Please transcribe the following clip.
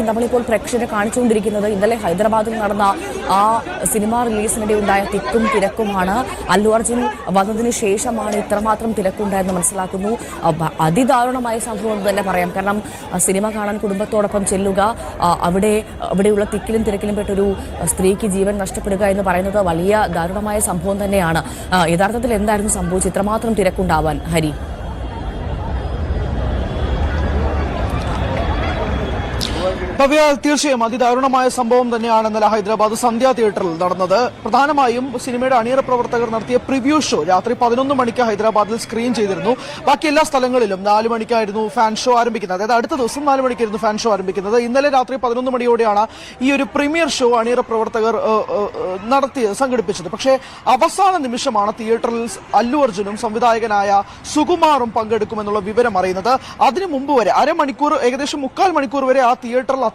നമ്മളിപ്പോൾ പ്രേക്ഷകരെ കാണിച്ചുകൊണ്ടിരിക്കുന്നത് ഇന്നലെ ഹൈദരാബാദിൽ നടന്ന ആ സിനിമ റിലീസിനിടെ ഉണ്ടായ തിക്കും തിരക്കുമാണ്. അല്ലു അർജുൻ വന്നതിന് ശേഷമാണ് ഇത്രമാത്രം തിരക്കുണ്ടായെന്ന് മനസ്സിലാക്കുന്നു. അതിദാരുണമായ സംഭവം എന്ന് തന്നെ പറയാം. കാരണം സിനിമ കാണാൻ കുടുംബത്തോടൊപ്പം ചെല്ലുക, അവിടെയുള്ള തിക്കിലും തിരക്കിലും പെട്ടൊരു സ്ത്രീക്ക് ജീവൻ നഷ്ടപ്പെടുക എന്ന് പറയുന്നത് വലിയ ദാരുണമായ സംഭവം തന്നെയാണ്. യഥാർത്ഥത്തിൽ എന്തായിരുന്നു സംഭവിച്ചത് ഇത്രമാത്രം തിരക്കുണ്ടാവാൻ ഹരി? തീർച്ചയായും അതിദാരുണമായ സംഭവം തന്നെയാണ് ഇന്നലെ ഹൈദരാബാദ് സന്ധ്യ തിയേറ്ററിൽ നടന്നത്. പ്രധാനമായും സിനിമയുടെ അണിയറ പ്രവർത്തകർ നടത്തിയ പ്രിവ്യൂ ഷോ രാത്രി 11 മണിക്ക് ഹൈദരാബാദിൽ സ്ക്രീൻ ചെയ്തിരുന്നു. ബാക്കി എല്ലാ സ്ഥലങ്ങളിലും 4 മണിക്കായിരുന്നു ഫാൻ ഷോ ആരംഭിക്കുന്നത്. അതായത് അടുത്ത ദിവസം 4 മണിക്കായിരുന്നു ഫാൻ ഷോ ആരംഭിക്കുന്നത്. ഇന്നലെ രാത്രി 11 മണിയോടെയാണ് ഈ ഒരു പ്രീമിയർ ഷോ അണിയറ പ്രവർത്തകർ സംഘടിപ്പിച്ചത്. പക്ഷേ അവസാന നിമിഷമാണ് തിയേറ്ററിൽ അല്ലു അർജുനും സംവിധായകനായ സുകുമാറും പങ്കെടുക്കുമെന്നുള്ള വിവരം അറിയുന്നത്. അതിനു മുമ്പ് വരെ അരമണിക്കൂർ, ഏകദേശം 3/4 മണിക്കൂർ വരെ ആ തിയേറ്ററിൽ